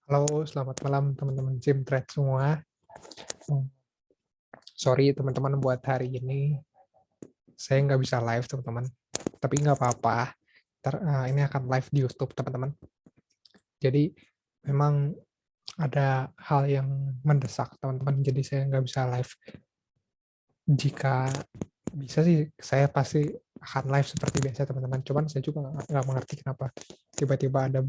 Halo, selamat malam teman-teman Simtrade semua. Sorry teman-teman buat hari ini saya nggak bisa live teman-teman. Tapi nggak apa-apa. Ini akan live di YouTube teman-teman. Jadi memang ada hal yang mendesak teman-teman. Jadi saya nggak bisa live. Jika bisa sih saya pasti akan live seperti biasa teman-teman. Cuman saya juga nggak mengerti kenapa tiba-tiba ada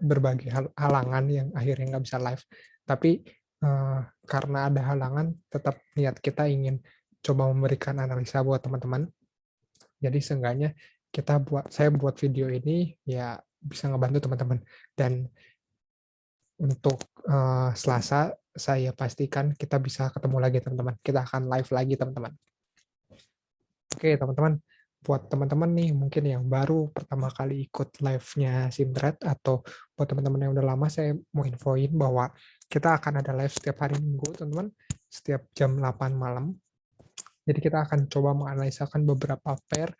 berbagai halangan yang akhirnya nggak bisa live. Tapi karena ada halangan, tetap niat kita ingin coba memberikan analisa buat teman-teman. Jadi seenggaknya saya buat video ini ya bisa ngebantu teman-teman. Dan untuk Selasa saya pastikan kita bisa ketemu lagi teman-teman. Kita akan live lagi teman-teman. Oke, teman-teman, buat teman-teman nih mungkin yang baru pertama kali ikut live-nya Simtrade atau buat teman-teman yang udah lama, saya mau infoin bahwa kita akan ada live setiap hari Minggu, teman-teman, setiap jam 8 malam. Jadi kita akan coba menganalisakan beberapa pair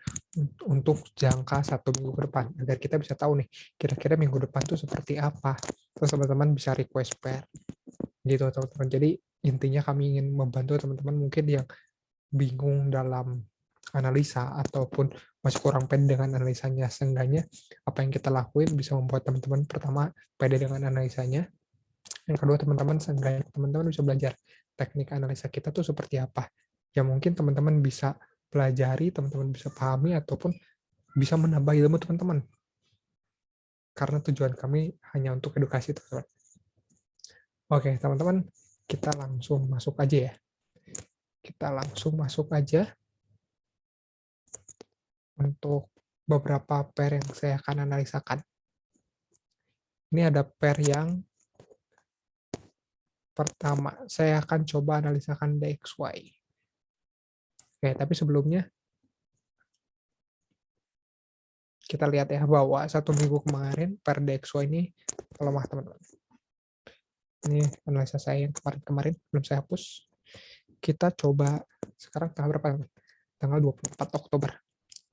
untuk jangka 1 minggu ke depan, agar kita bisa tahu nih, kira-kira minggu depan tuh seperti apa. Terus teman-teman bisa request pair, gitu teman-teman. Jadi intinya kami ingin membantu teman-teman mungkin yang bingung dalam analisa ataupun masih kurang pede dengan analisanya. Seenggaknya apa yang kita lakuin bisa membuat teman-teman pertama pede dengan analisanya. Yang kedua, teman-teman seenggaknya teman-teman bisa belajar teknik analisa kita tuh seperti apa. Ya mungkin teman-teman bisa pelajari, teman-teman bisa pahami ataupun bisa menambah ilmu teman-teman. Karena tujuan kami hanya untuk edukasi teman-teman. Oke, teman-teman, kita langsung masuk aja ya. Kita langsung masuk aja untuk beberapa pair yang saya akan analisakan. Ini ada pair yang pertama, saya akan coba analisakan DXY. Oke, tapi sebelumnya kita lihat ya bahwa 1 minggu kemarin pair DXY ini melemah teman-teman. Ini analisa saya yang kemarin belum saya hapus. Kita coba sekarang tanggal berapa? Tanggal 24 Oktober.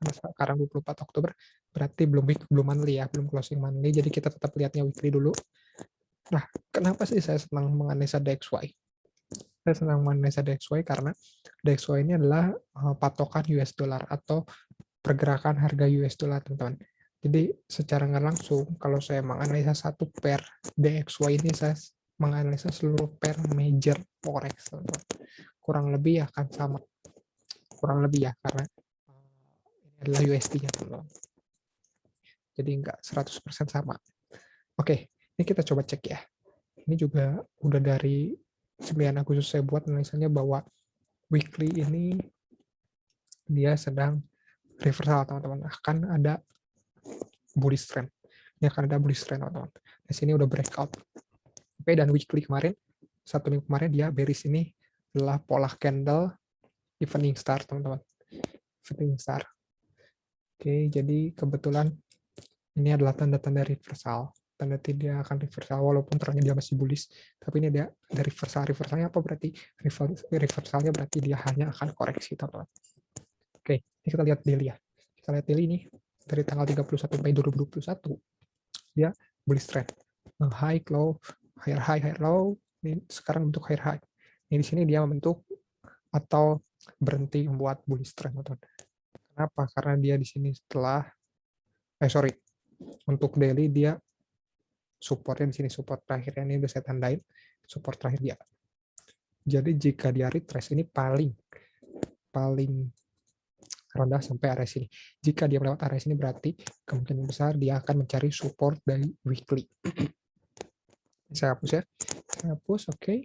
Sekarang 24 Oktober berarti belum monthly ya, belum closing monthly. Jadi kita tetap lihatnya weekly dulu. Nah, kenapa sih saya senang menganalisa DXY? Saya senang menganalisa DXY karena DXY ini adalah patokan US dollar atau pergerakan harga US dollar, teman-teman. Jadi secara nggak langsung, kalau saya menganalisa satu pair DXY ini, saya menganalisa seluruh pair major forex, teman-teman. Kurang lebih akan sama. Kurang lebih ya, karena ini adalah USD-nya, teman-teman. Jadi nggak 100% sama. Oke, ini kita coba cek ya. Ini juga udah dari 9 Agustus saya buat analisanya bahwa weekly ini dia sedang reversal, teman-teman. Akan ada bullish trend. Ini akan ada bullish trend, teman-teman. Di sini udah breakout. Oke, dan weekly kemarin, 1 minggu kemarin dia bearish, ini adalah pola candle evening star, teman-teman. Evening star. Oke, jadi kebetulan ini adalah tanda-tanda reversal. Tanda dia akan reversal walaupun terangnya dia masih bullish, tapi ini ada reversal. Reversalnya apa berarti? Reversalnya berarti dia hanya akan koreksi, teman-teman. Oke, ini kita lihat daily ya. Kita lihat daily ini dari tanggal 31 Mei 2021 dia bullish trend. High, low, higher high, higher low. Ini sekarang bentuk higher high. Ini di sini dia membentuk atau berhenti membuat bullish trend, teman-teman. Kenapa? Karena dia di sini setelah untuk daily dia supportnya di sini, support terakhirnya ini udah saya tandain support terakhir dia. Jadi jika dia retrace ini paling rendah sampai area sini. Jika dia melewati area sini berarti kemungkinan besar dia akan mencari support dari weekly. Saya hapus ya. Saya hapus, oke.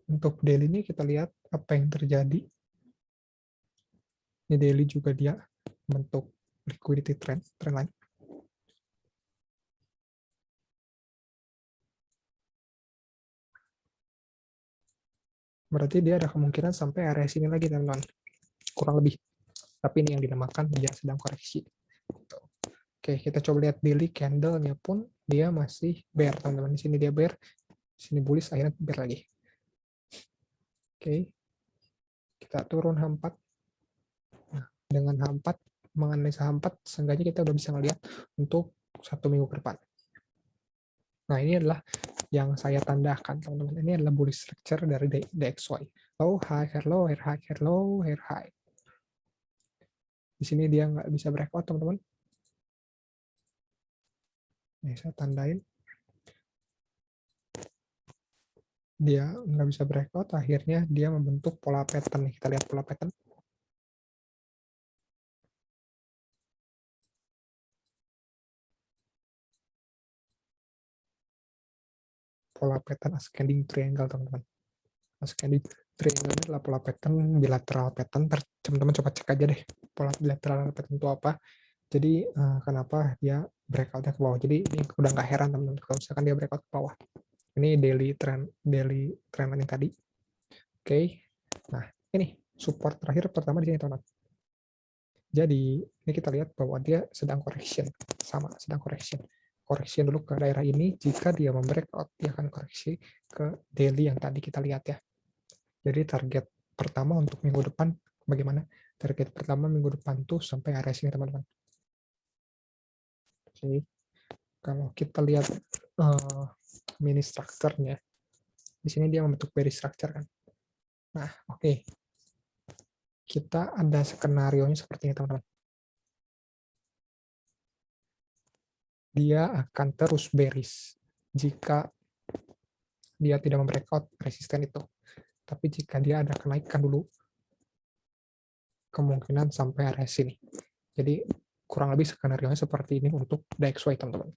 Untuk daily ini kita lihat apa yang terjadi. Ini daily juga dia bentuk liquidity trend line. Berarti dia ada kemungkinan sampai area sini lagi, teman-teman. Kurang lebih. Tapi ini yang dinamakan dia sedang koreksi. Oke, kita coba lihat daily candle-nya pun dia masih bear, teman-teman. Di sini dia bear, di sini bullish, akhirnya bear lagi. Oke, kita turun H4. Nah, dengan H4, menganalisa H4, seenggaknya kita udah bisa ngelihat untuk 1 minggu ke depan. Nah, ini adalah yang saya tandakan, teman-teman. Ini adalah bullish structure dari DXY. Low, high, hair low, hair high, hair low, hair high. Di sini dia nggak bisa breakout, teman-teman. Nih, saya tandain. Dia nggak bisa breakout, akhirnya dia membentuk pola pattern. Nih, kita lihat pola pattern. Pola pattern ascending triangle, teman-teman. Ascending triangle ini adalah pola pattern bilateral pattern. Teman-teman coba cek aja deh pola bilateral pattern itu apa. Jadi kenapa dia breakoutnya ke bawah. Jadi ini udah nggak heran, teman-teman, kalau misalkan dia breakout ke bawah. Ini daily trend line tadi. Oke. Nah, ini support terakhir pertama di sini, teman-teman. Jadi, ini kita lihat bahwa dia sedang correction. Sama, sedang correction. Correction dulu ke daerah ini, jika dia membreakout, dia akan koreksi ke daily yang tadi kita lihat ya. Jadi target pertama untuk minggu depan bagaimana? Target pertama minggu depan tuh sampai area sini, teman-teman. Oke. Kalau kita lihat mini structure-nya, di sini dia membentuk bearish structure kan. Nah, oke. Kita ada skenario-nya seperti ini, teman-teman. Dia akan terus bearish jika dia tidak membreakout resisten itu. Tapi jika dia ada kenaikan dulu, kemungkinan sampai area sini. Jadi kurang lebih skenario-nya seperti ini untuk DXY, teman-teman.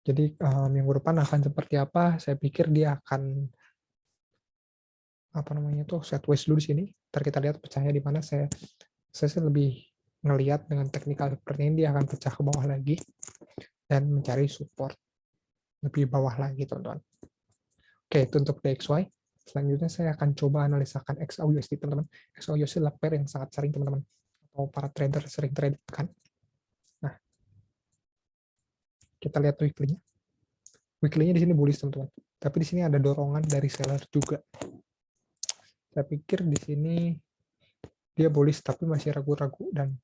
Jadi minggu depan akan seperti apa? Saya pikir dia akan sideways dulu di sini. Ntar kita lihat pecahnya di mana. Saya sih lebih ngelihat dengan teknikal seperti ini, dia akan pecah ke bawah lagi dan mencari support lebih bawah lagi, teman-teman. Oke, itu untuk DXY. Selanjutnya saya akan coba analisakan XAUUSD, teman-teman. XAUUSD adalah pair yang sangat sering, teman-teman, atau para trader sering trade kan. Nah, kita lihat weekly-nya. Weekly-nya di sini bullish, teman-teman. Tapi di sini ada dorongan dari seller juga. Saya pikir di sini dia bullish tapi masih ragu-ragu, dan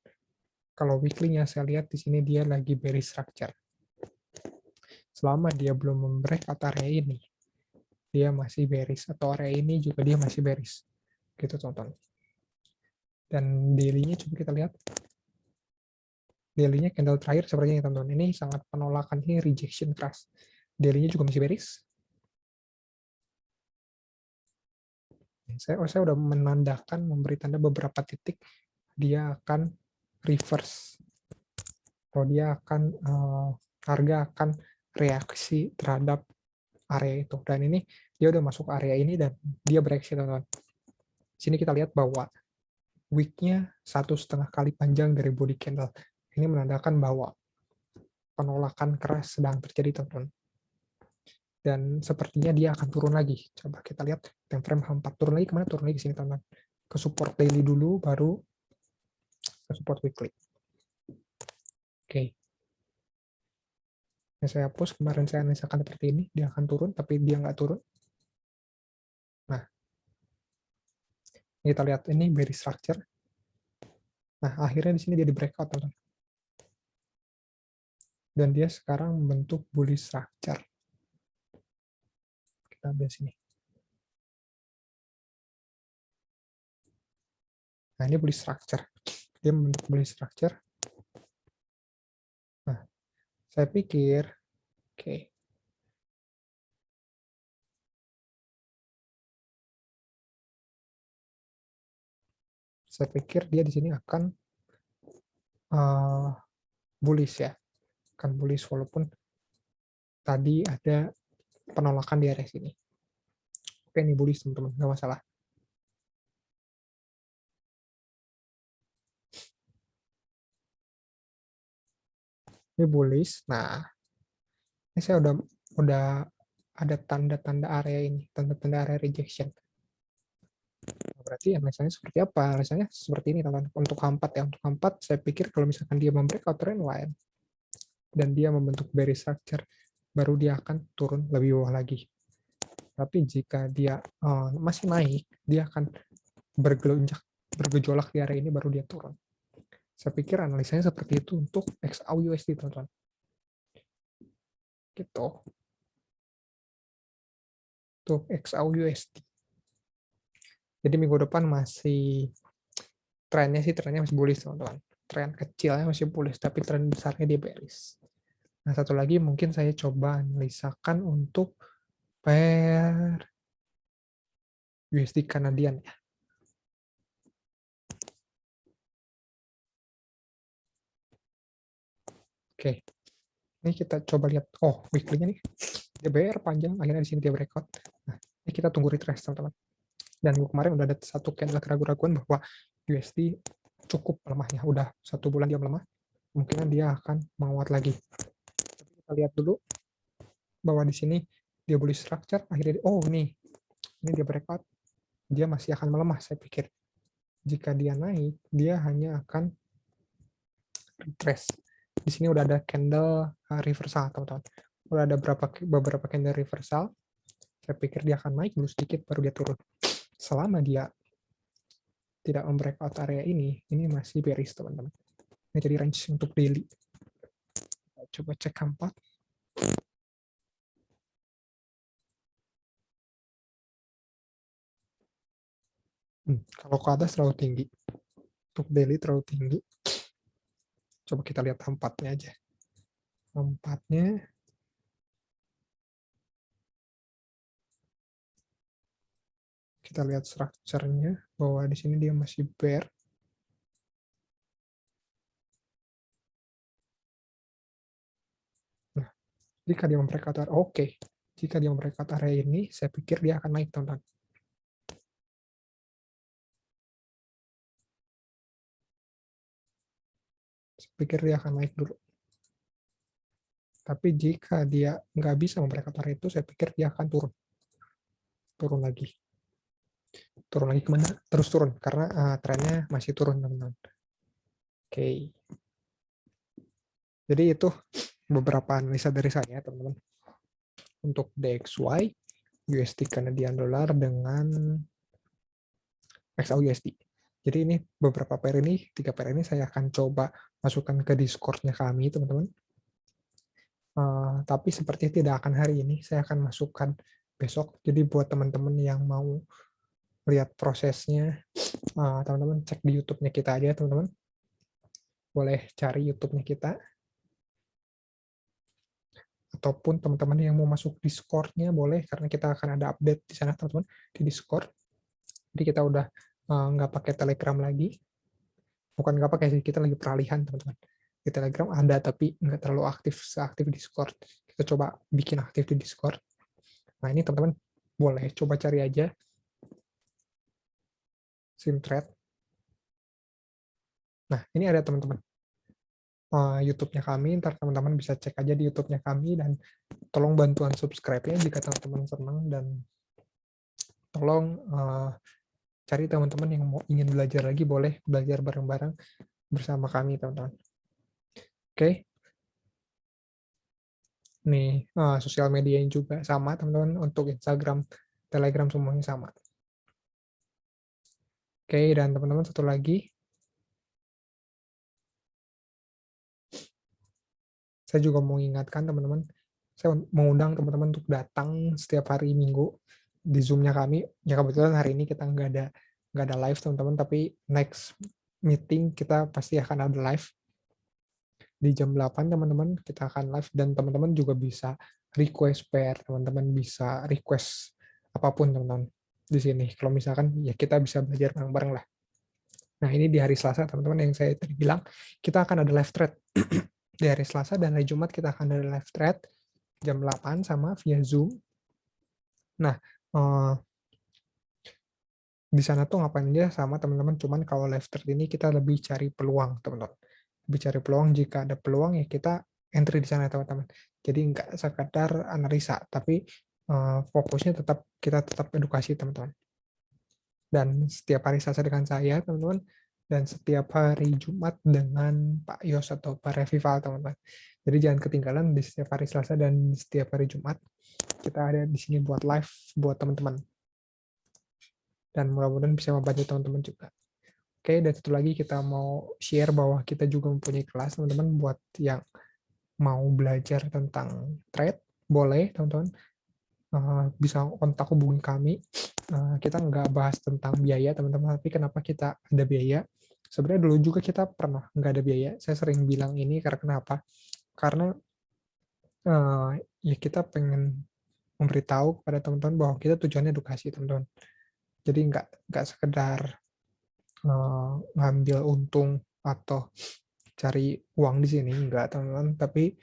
kalau weekly-nya saya lihat di sini dia lagi bearish structure. Selama dia belum membreakout area ini, dia masih bearish, atau area ini juga dia masih bearish. Gitu, teman-teman. Dan daily-nya coba kita lihat. Daily-nya candle terakhir sepertinya, teman-teman. Ini sangat penolakan, ini rejection keras. Daily-nya juga masih bearish. Saya sudah menandakan, memberi tanda beberapa titik dia akan reverse, atau dia akan harga akan reaksi terhadap area itu. Dan ini dia udah masuk area ini dan dia bereaksi, teman-teman. Sini kita lihat bahwa wick-nya 1,5 kali panjang dari body candle. Ini menandakan bahwa penolakan keras sedang terjadi, teman-teman. Dan sepertinya dia akan turun lagi. Coba kita lihat time frame H4 turun lagi kemana? Turun lagi ke sini, teman-teman. Ke support daily dulu, baru ke support weekly. Oke. Yang saya hapus, kemarin saya analisakan seperti ini, dia akan turun, tapi dia nggak turun. Nah, kita lihat ini bearish structure. Nah, akhirnya di sini dia di breakout, teman-teman. Dan dia sekarang membentuk bullish structure. Kita ambil sini. Nah, ini bullish structure. Dia membentuk bullish structure. Nah, saya pikir, oke. Saya pikir dia di sini akan bullish ya. Akan bullish walaupun tadi ada penolakan di area sini. Oke, ini bullish, teman-teman. Nggak masalah. Ini bullish. Nah, ini saya udah ada tanda-tanda area ini, tanda-tanda area rejection. Berarti misalnya seperti apa? Misalnya seperti ini, teman-teman. Untuk H4 ya, untuk H4 saya pikir kalau misalkan dia membreakout trend line dan dia membentuk bearish structure, baru dia akan turun lebih bawah lagi. Tapi jika dia masih naik, dia akan bergejolak di area ini, baru dia turun. Saya pikir analisanya seperti itu untuk XAUUSD, teman-teman. gitu. Untuk XAUUSD. Jadi minggu depan masih trennya masih bullish, teman-teman. Tren kecilnya masih bullish, tapi tren besarnya dia bearish. Nah, satu lagi mungkin saya coba analisakan untuk pair USD Kanadian ya. Oke. Ini kita coba lihat. Oh, weekly-nya nih. Dia BR panjang, akhirnya di sini dia breakout. Nah, ini kita tunggu retrace, teman-teman. Dan kemarin udah ada satu candle keraguan-raguan bahwa USD cukup melemahnya. Udah 1 bulan dia melemah. Kemungkinan dia akan menguat lagi. Tapi kita lihat dulu bahwa di sini dia bullish structure. Akhirnya, oh ini dia breakout. Dia masih akan melemah, saya pikir. Jika dia naik, dia hanya akan retrace. Di sini udah ada candle reversal, teman-teman. Udah ada beberapa candle reversal. Saya pikir dia akan naik dulu sedikit, baru dia turun. Selama dia tidak membreakout area ini masih bearish, teman-teman. Ini jadi range untuk daily. Coba cek K4. Kalau ke atas terlalu tinggi. Untuk daily terlalu tinggi. Coba kita lihat K4-nya aja. K4-nya kita lihat structure-nya bahwa di sini dia masih bear. Nah, jika dia membreakout area, oke. Jika dia membreakout area ini, saya pikir dia akan naik, teman-teman. Saya pikir dia akan naik dulu. Tapi jika dia nggak bisa membreakout area itu, saya pikir dia akan turun. Turun lagi. Turun lagi kemana? Terus turun, karena trennya masih turun, teman-teman. Oke. Jadi itu beberapa analisa dari saya, teman-teman. Untuk DXY, USD Canadian Dollar dengan XAUUSD. Jadi ini beberapa pair ini, 3 pair ini saya akan coba masukkan ke Discord-nya kami, teman-teman. Tapi seperti tidak akan hari ini, saya akan masukkan besok. Jadi buat teman-teman yang mau lihat prosesnya, teman-teman cek di YouTube-nya kita aja, teman-teman. Boleh cari YouTube-nya kita. Ataupun teman-teman yang mau masuk Discord-nya boleh, karena kita akan ada update di sana, teman-teman, di Discord. Jadi kita udah nggak pakai Telegram lagi. Bukan nggak pakai sih, kita lagi peralihan, teman-teman. Di Telegram ada, tapi nggak terlalu aktif seaktif Discord. Kita coba bikin aktif di Discord. Nah, ini teman-teman boleh coba cari aja SimTrade. Nah, ini ada teman-teman YouTube-nya kami. Ntar teman-teman bisa cek aja di YouTube-nya kami, dan tolong bantuan subscribe-nya jika teman-teman senang, dan tolong cari teman-teman yang mau ingin belajar lagi, boleh belajar bareng-bareng bersama kami, teman-teman. Oke. Nih, sosial medianya juga sama, teman-teman. Untuk Instagram, Telegram, semuanya sama. Oke, dan teman-teman satu lagi. Saya juga mau ingatkan teman-teman, saya mau undang teman-teman untuk datang setiap hari Minggu di Zoom-nya kami. Ya kebetulan hari ini kita nggak ada live, teman-teman, tapi next meeting kita pasti akan ada live di jam 8, teman-teman. Kita akan live, dan teman-teman juga bisa request pair, teman-teman bisa request apapun, teman-teman, di sini. Kalau misalkan ya kita bisa belajar bareng-bareng lah. Nah, ini di hari Selasa, teman-teman, yang saya tadi bilang, kita akan ada live thread. Di hari Selasa dan hari Jumat kita akan ada live thread jam 8 sama via Zoom. Nah, di sana tuh ngapain aja sama, teman-teman. Cuman kalau live thread ini kita lebih cari peluang, teman-teman. Lebih cari peluang, jika ada peluang ya kita entry di sana, teman-teman. Jadi nggak sekadar analisa, tapi fokusnya kita tetap edukasi, teman-teman. Dan setiap hari Selasa dengan saya, teman-teman, dan setiap hari Jumat dengan Pak Yos atau Pak Revival, teman-teman. Jadi jangan ketinggalan di setiap hari Selasa dan setiap hari Jumat. Kita ada di sini buat live buat teman-teman. Dan mudah-mudahan bisa membantu teman-teman juga. Oke, dan satu lagi kita mau share bahwa kita juga mempunyai kelas, teman-teman, buat yang mau belajar tentang trade. boleh teman-teman bisa kontak hubungi kami. Kita nggak bahas tentang biaya teman-teman, tapi kenapa kita ada biaya? Sebenarnya dulu juga kita pernah nggak ada biaya. Saya sering bilang ini karena kenapa? Karena ya kita pengen memberitahu kepada teman-teman bahwa kita tujuannya edukasi teman-teman. Jadi nggak sekedar ngambil untung atau cari uang di sini, enggak teman-teman. Tapi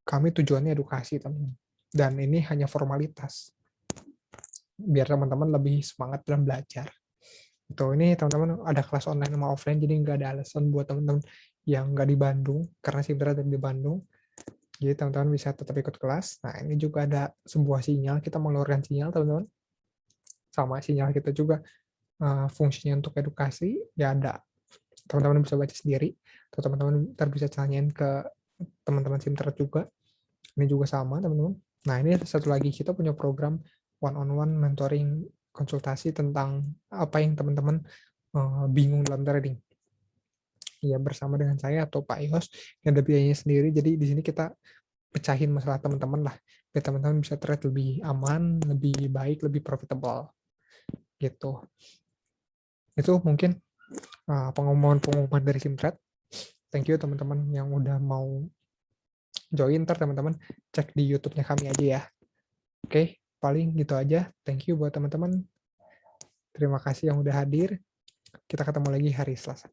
kami tujuannya edukasi teman-teman. Dan ini hanya formalitas biar teman-teman lebih semangat dalam belajar. Itu ini teman-teman ada kelas online sama offline, jadi nggak ada alasan buat teman-teman yang nggak di Bandung karena Simtra ada di Bandung. Jadi teman-teman bisa tetap ikut kelas. Nah ini juga ada sebuah sinyal, kita mengeluarkan sinyal teman-teman. Sama sinyal kita juga fungsinya untuk edukasi, ya ada. Teman-teman bisa baca sendiri, atau teman-teman ntar bisa tanyain ke teman-teman Simtra juga. Ini juga sama teman-teman. Nah ini satu lagi, kita punya program one-on-one mentoring konsultasi tentang apa yang teman-teman bingung dalam trading. Ya bersama dengan saya atau Pak Yos, yang ada biayanya sendiri. Jadi di sini kita pecahin masalah teman-teman lah, biar teman-teman bisa trade lebih aman, lebih baik, lebih profitable gitu. Itu mungkin pengumuman dari Simtrade. Thank you teman-teman yang udah mau join. Ntar teman-teman cek di YouTube-nya kami aja ya. Oke, paling gitu aja. Thank you buat teman-teman. Terima kasih yang udah hadir. Kita ketemu lagi hari Selasa.